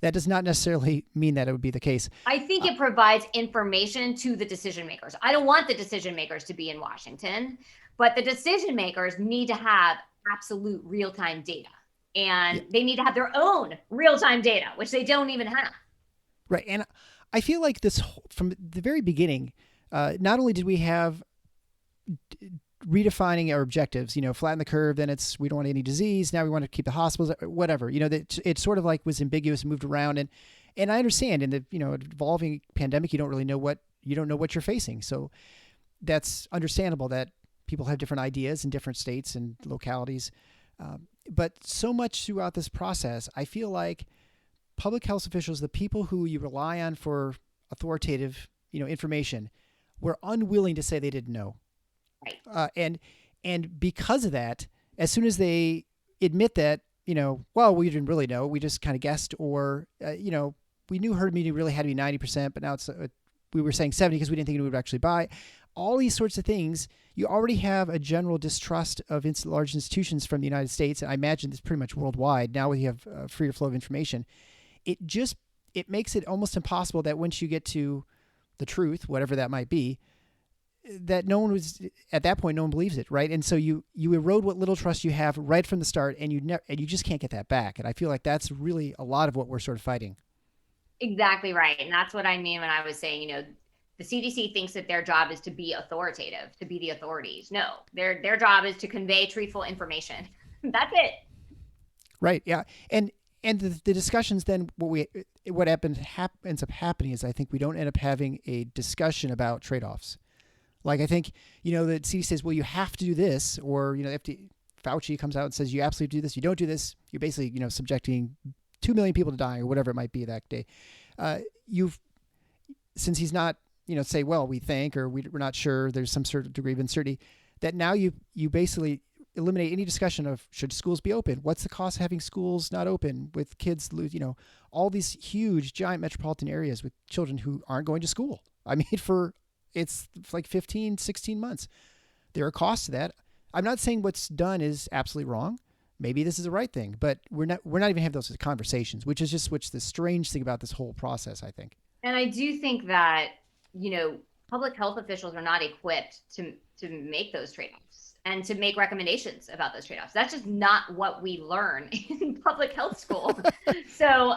that does not necessarily mean that it would be the case. I think it provides information to the decision makers. I don't want the decision makers to be in Washington, but the decision makers need to have absolute real-time data. And they need to have their own real-time data, which they don't even have. Right. And I feel like this, from the very beginning, not only did we have redefining our objectives, flatten the curve, then it's, we don't want any disease. Now we want to keep the hospitals, whatever, that it sort of like was ambiguous and moved around. And I understand in the, evolving pandemic, you don't know what you're facing. So that's understandable that people have different ideas in different states and localities. But so much throughout this process, I feel like public health officials, the people who you rely on for authoritative, information, were unwilling to say they didn't know. Right. And because of that, as soon as they admit that well, we didn't really know. We just kind of guessed, or, we knew herd immunity really had to be 90%, but now we were saying 70 because we didn't think it would actually buy. All these sorts of things, you already have a general distrust of large institutions from the United States. And I imagine this pretty much worldwide. Now you have freer flow of information. It makes it almost impossible that once you get to the truth, whatever that might be, that at that point, no one believes it, right? And so you erode what little trust you have right from the start, and you just can't get that back. And I feel like that's really a lot of what we're sort of fighting. Exactly right. And that's what I mean when I was saying, the CDC thinks that their job is to be authoritative, to be the authorities. No, their job is to convey truthful information. That's it. Right. Yeah. And the discussions then, what ends up happening is I think we don't end up having a discussion about trade-offs. Like I think, the CDC says, well, you have to do this, or, Fauci comes out and says, you absolutely do this. You don't do this, you're basically, subjecting 2 million people to die, or whatever it might be that day. Since he's not, say, well, we think, or we're not sure, there's some sort of degree of uncertainty, that now you basically eliminate any discussion of should schools be open? What's the cost of having schools not open with kids lose, all these huge, giant metropolitan areas with children who aren't going to school. I mean, it's like 15, 16 months. There are costs to that. I'm not saying what's done is absolutely wrong. Maybe this is the right thing, but we're not even having those conversations, which is the strange thing about this whole process, I think. And I do think that, public health officials are not equipped to make those trade-offs and to make recommendations about those trade-offs. That's just not what we learn in public health school. So,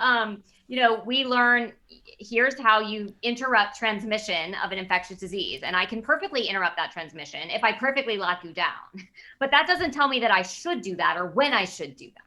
we learn here's how you interrupt transmission of an infectious disease. And I can perfectly interrupt that transmission if I perfectly lock you down. But that doesn't tell me that I should do that or when I should do that.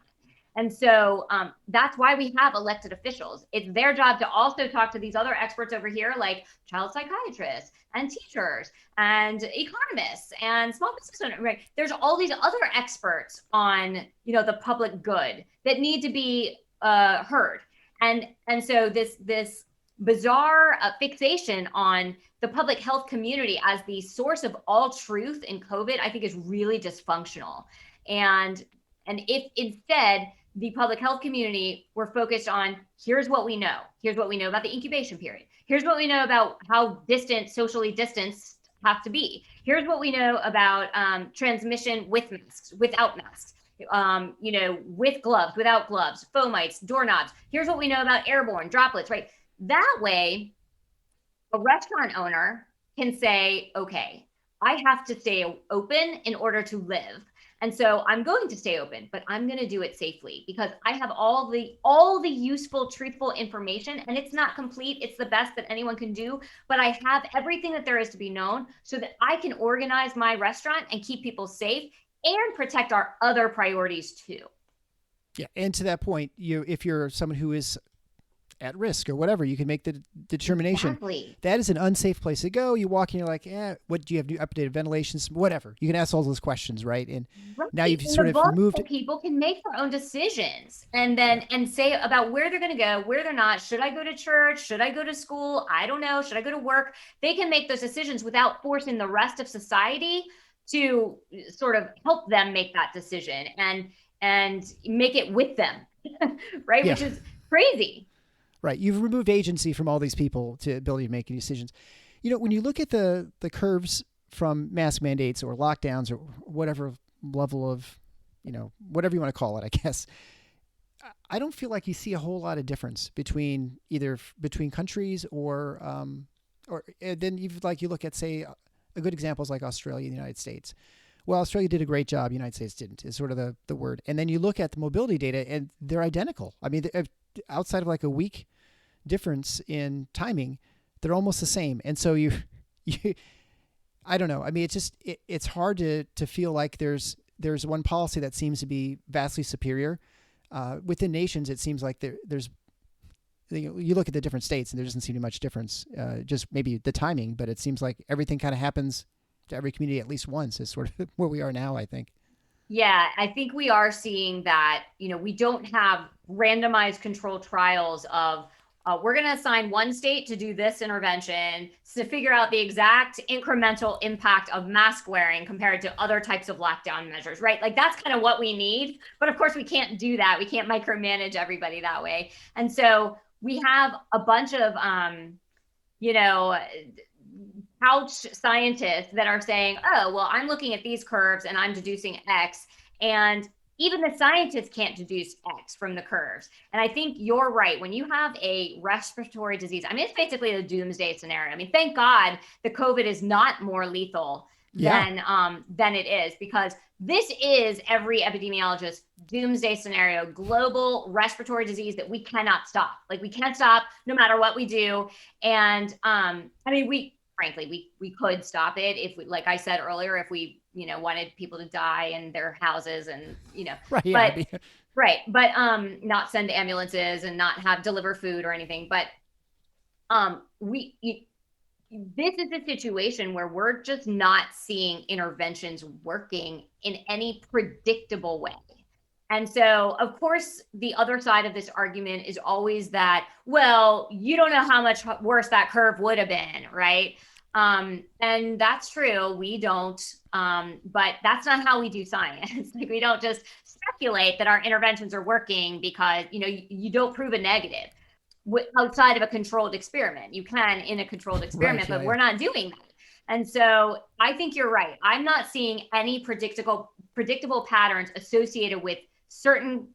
And so that's why we have elected officials. It's their job to also talk to these other experts over here, like child psychiatrists and teachers and economists and small business owners. Right? There's all these other experts on, the public good that need to be heard. And so this bizarre fixation on the public health community as the source of all truth in COVID, I think is really dysfunctional. And if instead the public health community were focused on, here's what we know. Here's what we know about the incubation period. Here's what we know about how socially distanced have to be. Here's what we know about transmission with masks, without masks. With gloves, without gloves, fomites, doorknobs. Here's what we know about airborne droplets, right? That way, a restaurant owner can say, okay, I have to stay open in order to live. And so I'm going to stay open, but I'm going to do it safely because I have all the useful, truthful information, and it's not complete. It's the best that anyone can do, but I have everything that there is to be known so that I can organize my restaurant and keep people safe and protect our other priorities too. Yeah. And to that point, if you're someone who is at risk or whatever, you can make the determination. Exactly. That is an unsafe place to go. You walk in, you're like, what do you have? New updated ventilations? Whatever. You can ask all those questions, right? And now you've sort of removed. People can make their own decisions and say about where they're going to go, where they're not. Should I go to church? Should I go to school? I don't know. Should I go to work? They can make those decisions without forcing the rest of society to sort of help them make that decision and make it with them, right? Yeah. Which is crazy. Right. You've removed agency from all these people to ability to make any decisions. When you look at the curves from mask mandates or lockdowns or whatever level of, whatever you want to call it, I guess, I don't feel like you see a whole lot of difference between countries or then you look at, say, a good example is like Australia and the United States. Well, Australia did a great job. The United States didn't, is sort of the word. And then you look at the mobility data and they're identical. I mean, outside of like a week difference in timing, they're almost the same. And so you I don't know. I mean, it's hard to feel like there's one policy that seems to be vastly superior. Within nations, it seems like there's, you look at the different states and there doesn't seem to be much difference, just maybe the timing, but it seems like everything kind of happens to every community at least once is sort of where we are now, I think. Yeah, I think we are seeing that, we don't have randomized controlled trials of we're going to assign one state to do this intervention to figure out the exact incremental impact of mask wearing compared to other types of lockdown measures, right? Like that's kind of what we need. But of course, we can't do that. We can't micromanage everybody that way. And so we have a bunch of, couch scientists that are saying, oh, well, I'm looking at these curves and I'm deducing X. And even the scientists can't deduce X from the curves. And I think you're right. When you have a respiratory disease, I mean, it's basically a doomsday scenario. I mean, thank God the COVID is not more lethal than it is, because this is every epidemiologist's doomsday scenario, global respiratory disease that we cannot stop. Like we can't stop no matter what we do. And I mean, we could stop it if we, like I said earlier, if we, wanted people to die in their houses and, right, yeah. but not send ambulances and not deliver food or anything. But this is a situation where we're just not seeing interventions working in any predictable way. And so, of course, the other side of this argument is always that, well, you don't know how much worse that curve would have been, right? And that's true. We don't, but that's not how we do science. Like we don't just speculate that our interventions are working because, you don't prove a negative outside of a controlled experiment. You can in a controlled experiment, but we're not doing that. And so I think you're right. I'm not seeing any predictable patterns associated with certain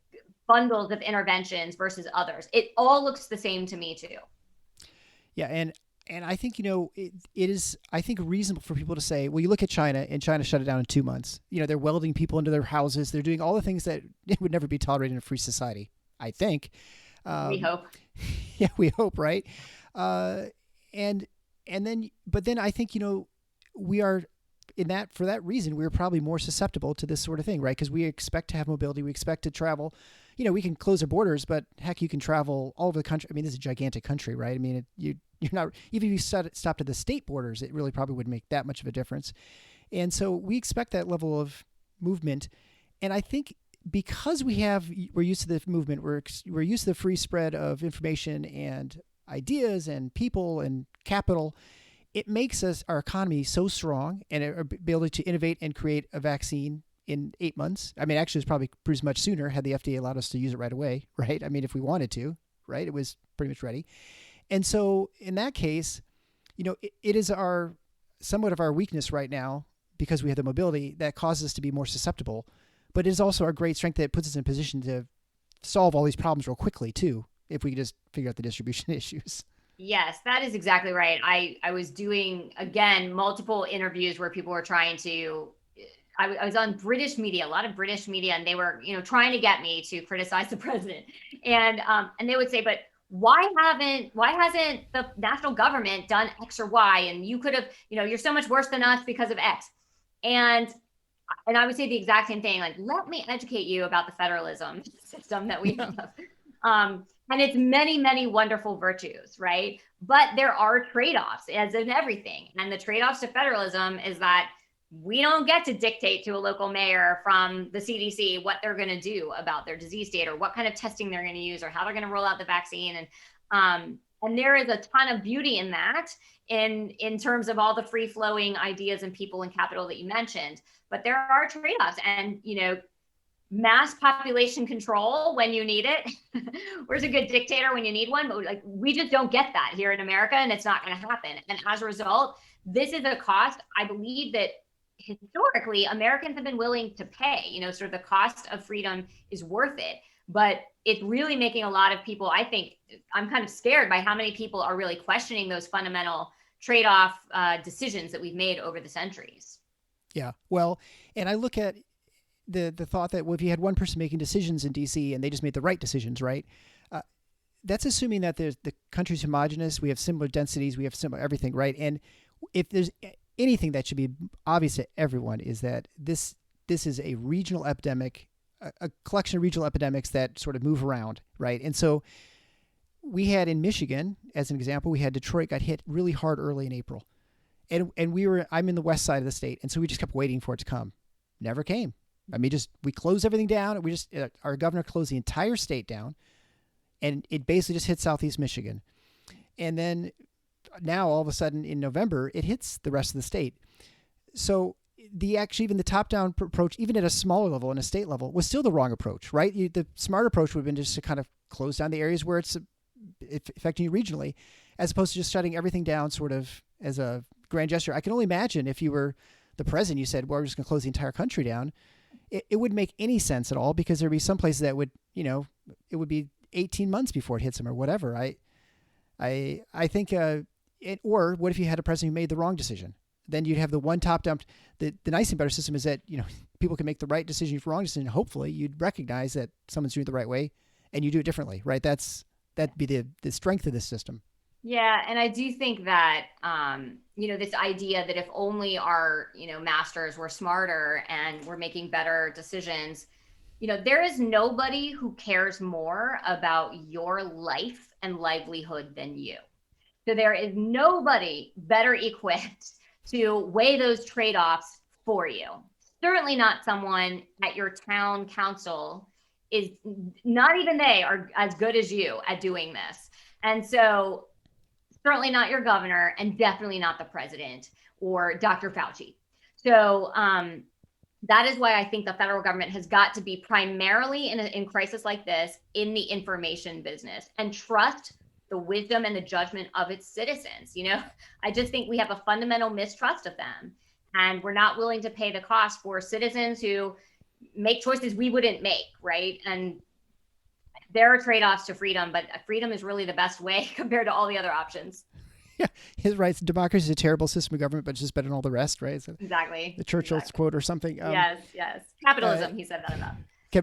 bundles of interventions versus others. It all looks the same to me too. Yeah. And I think, it is, I think, reasonable for people to say, well, you look at China, and China shut it down in 2 months. They're welding people into their houses. They're doing all the things that would never be tolerated in a free society, I think. We hope. Yeah, we hope, right? But then I think, we are for that reason, we're probably more susceptible to this sort of thing, right? Because we expect to have mobility. We expect to travel. We can close our borders, but heck, you can travel all over the country. I mean, this is a gigantic country, right? I mean, you're not, even if you stopped at the state borders, it really probably wouldn't make that much of a difference. And so we expect that level of movement. And I think because we're used to the movement, we're used to the free spread of information and ideas and people and capital, it makes our economy so strong, and our ability to innovate and create a vaccine in 8 months. I mean, actually, it's probably pretty much sooner had the FDA allowed us to use it right away, right? I mean, if we wanted to, right? It was pretty much ready. And so in that case, it is somewhat of our weakness right now, because we have the mobility that causes us to be more susceptible, but it is also our great strength that puts us in a position to solve all these problems real quickly too, if we could just figure out the distribution issues. Yes, that is exactly right. I was doing, again, multiple interviews where people were trying to, I was on British media, a lot of British media, and they were, trying to get me to criticize the president. And they would say, but why hasn't the national government done X or Y? And you could have, you're so much worse than us because of X. And I would say the exact same thing, like, let me educate you about the federalism system that we have. And it's many, many wonderful virtues, right? But there are trade-offs, as in everything. And the trade-offs to federalism is that we don't get to dictate to a local mayor from the CDC what they're going to do about their disease state, or what kind of testing they're going to use, or how they're going to roll out the vaccine. And there is a ton of beauty in that, in terms of all the free-flowing ideas and people and capital that you mentioned. But there are trade-offs, and mass population control when you need it. Where's a good dictator when you need one? But we just don't get that here in America, and it's not going to happen. And as a result, this is a cost, I believe, that historically Americans have been willing to pay. Sort of the cost of freedom is worth it. But it's really making a lot of people, I think, I'm kind of scared by how many people are really questioning those fundamental trade-off decisions that we've made over the centuries. Yeah. Well, and I look at the thought that, well, if you had one person making decisions in DC and they just made the right decisions, right? That's assuming that the country's homogenous. We have similar densities. We have similar everything, right? And if there's anything that should be obvious to everyone, is that this is a regional epidemic, a collection of regional epidemics that sort of move around, right? And so we had in Michigan, as an example, we had Detroit got hit really hard early in April. And I'm in the west side of the state. And so we just kept waiting for it to come. Never came. I mean, we closed everything down. Our governor closed the entire state down. and it basically just hit Southeast Michigan. And then now all of a sudden in November, it hits the rest of the state. So even the top-down approach, even at a smaller level and a state level, was still the wrong approach, right? The smart approach would have been just to kind of close down the areas where it's affecting you regionally, as opposed to just shutting everything down sort of as a grand gesture. I can only imagine if you were the president, you said, well, we're just going to close the entire country down. It wouldn't make any sense at all, because there'd be some places that would, it would be 18 months before it hits them or whatever. I think, or what if you had a president who made the wrong decision? Then you'd have the one top-down. The nice thing about our system is that, people can make the right decision for the wrong decision. Hopefully you'd recognize that someone's doing it the right way and you do it differently, right? That'd be the strength of this system. Yeah. And I do think that, this idea that if only our, masters were smarter and were making better decisions, there is nobody who cares more about your life and livelihood than you. So there is nobody better equipped to weigh those trade-offs for you. Certainly not someone at your town council. Is not even they are as good as you at doing this. And so certainly not your governor, and definitely not the president or Dr. Fauci. So that is why I think the federal government has got to be primarily in crisis like this in the information business and trust the wisdom and the judgment of its citizens. I just think we have a fundamental mistrust of them, and we're not willing to pay the cost for citizens who make choices we wouldn't make, right? And there are trade-offs to freedom, but freedom is really the best way compared to all the other options. Yeah, his rights. Democracy is a terrible system of government, but it's just better than all the rest, right? So exactly. The Churchill's quote or something. Yes. Capitalism. He said that enough.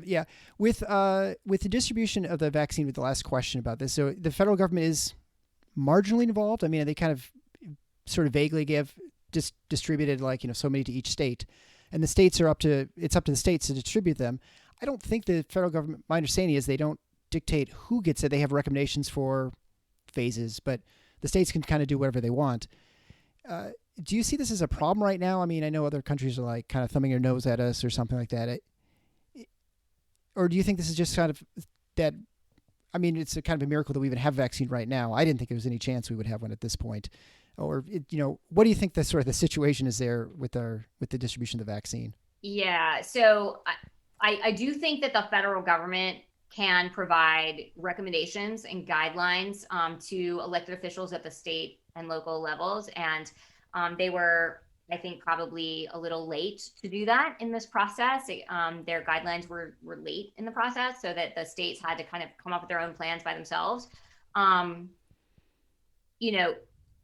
Yeah. With the distribution of the vaccine, with the last question about this, so the federal government is marginally involved. I mean, they kind of sort of vaguely distributed so many to each state, and the states it's up to the states to distribute them. I don't think the federal government, my understanding is they don't dictate who gets it. They have recommendations for phases, but the states can kind of do whatever they want. Do you see this as a problem right now? I mean, I know other countries are kind of thumbing their nose at us or something like that. Or do you think this is just kind of that? I mean, it's a kind of a miracle that we even have a vaccine right now. I didn't think there was any chance we would have one at this point. Or, what do you think the situation is there with the distribution of the vaccine? Yeah. So I do think that the federal government can provide recommendations and guidelines to elected officials at the state and local levels. And they were, I think, probably a little late to do that in this process. Their guidelines were late in the process, so that the states had to kind of come up with their own plans by themselves.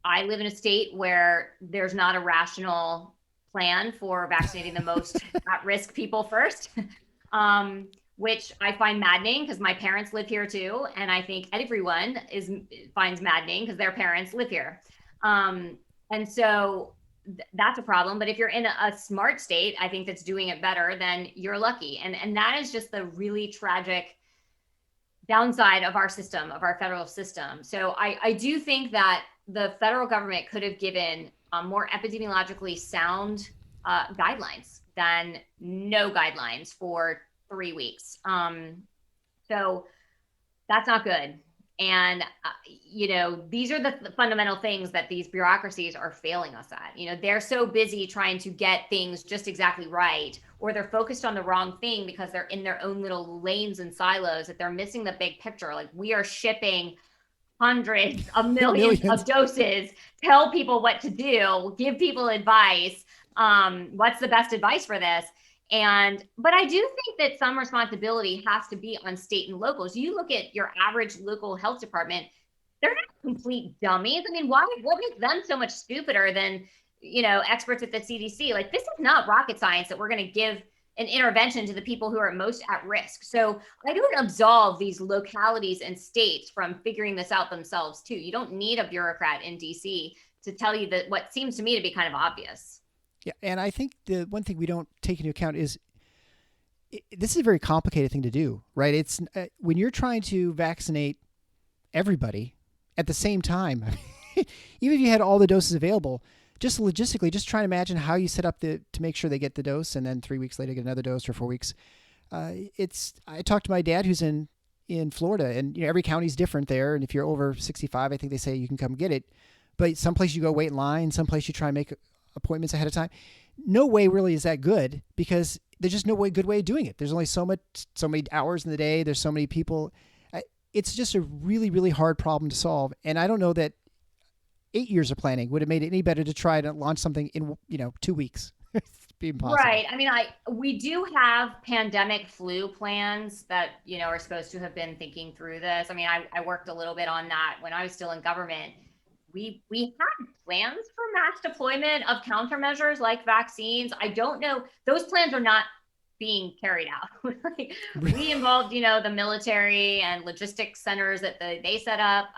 I live in a state where there's not a rational plan for vaccinating the most at-risk people first. Which I find maddening because my parents live here too. And I think everyone finds maddening because their parents live here. And so that's a problem. But if you're in a smart state, I think that's doing it better, then you're lucky. And that is just the really tragic downside of our system, of our federal system. So I do think that the federal government could have given more epidemiologically sound guidelines than no guidelines for 3 weeks. So that's not good. And, these are the fundamental things that these bureaucracies are failing us at. They're so busy trying to get things just exactly right, or they're focused on the wrong thing because they're in their own little lanes and silos, that they're missing the big picture. Like, we are shipping hundreds of millions of doses, tell people what to do, give people advice. What's the best advice for this? But I do think that some responsibility has to be on state and locals. You look at your average local health department, they're not complete dummies. I mean, what makes them so much stupider than, experts at the CDC? Like, this is not rocket science that we're going to give an intervention to the people who are most at risk. So I don't absolve these localities and states from figuring this out themselves too. You don't need a bureaucrat in DC to tell you that what seems to me to be kind of obvious. Yeah, and I think the one thing we don't take into account is this is a very complicated thing to do, right? It's when you're trying to vaccinate everybody at the same time, even if you had all the doses available, just logistically, just try to imagine how you set up to make sure they get the dose, and then 3 weeks later get another dose, or 4 weeks. I talked to my dad who's in in Florida, and every county's different there. And if you're over 65, I think they say you can come get it. But some place you go wait in line, some place you try and make appointments ahead of time. No way really is that good because there's just no good way of doing it. There's only so many hours in the day. There's so many people. It's just a really, really hard problem to solve. And I don't know that 8 years of planning would have made it any better to try to launch something in 2 weeks. It's be impossible. Right. I mean, we do have pandemic flu plans that are supposed to have been thinking through this. I mean, I worked a little bit on that when I was still in government. We had plans for mass deployment of countermeasures like vaccines. I don't know. Those plans are not being carried out. We involved, the military and logistics centers that they set up.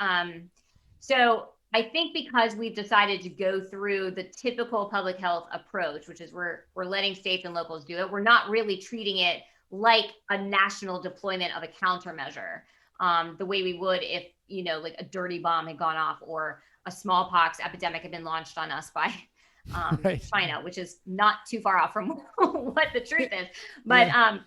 So I think because we've decided to go through the typical public health approach, which is we're letting states and locals do it, we're not really treating it like a national deployment of a countermeasure, the way we would if, like a dirty bomb had gone off or a smallpox epidemic had been launched on us by right. China, which is not too far off from what the truth is. But yeah.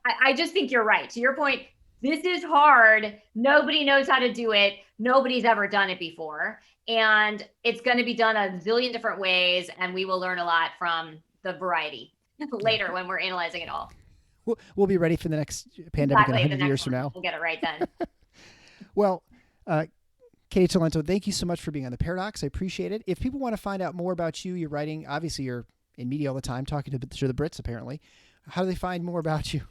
I just think you're right. To your point, this is hard. Nobody knows how to do it. Nobody's ever done it before. And it's going to be done a zillion different ways. And we will learn a lot from the variety later when we're analyzing it all. We'll be ready for the next pandemic in 100 years from now. We'll get it right then. Well, Katy Talento, thank you so much for being on The Paradox. I appreciate it. If people want to find out more about you, your writing, obviously you're in media all the time, talking to the Brits, apparently. How do they find more about you?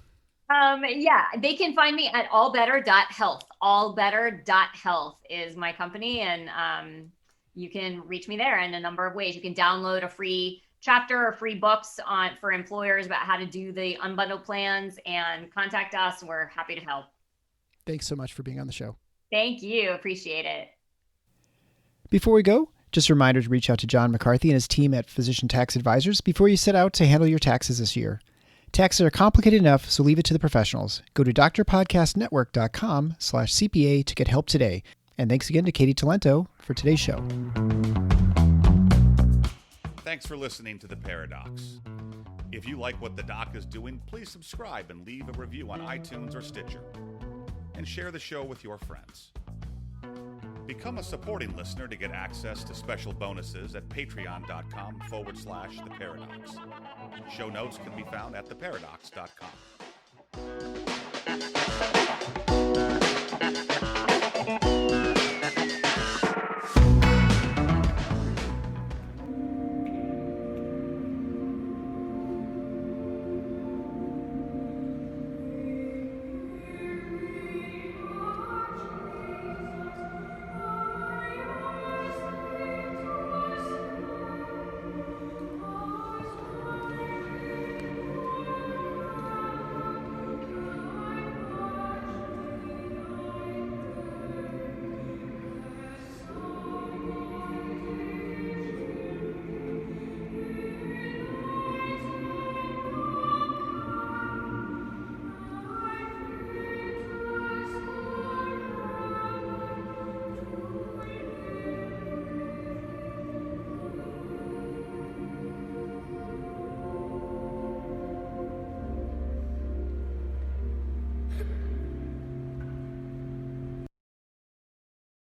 Yeah, they can find me at allbetter.health. Allbetter.health is my company. And you can reach me there in a number of ways. You can download a free chapter or free books for employers about how to do the Unbundle plans and contact us. We're happy to help. Thanks so much for being on the show. Thank you. Appreciate it. Before we go, just a reminder to reach out to John McCarthy and his team at Physician Tax Advisors before you set out to handle your taxes this year. Taxes are complicated enough, so leave it to the professionals. Go to drpodcastnetwork.com/CPA to get help today. And thanks again to Katy Talento for today's show. Thanks for listening to The Paradox. If you like what the doc is doing, please subscribe and leave a review on iTunes or Stitcher. And share the show with your friends. Become a supporting listener to get access to special bonuses at patreon.com/theparadox. Show notes can be found at theparadox.com.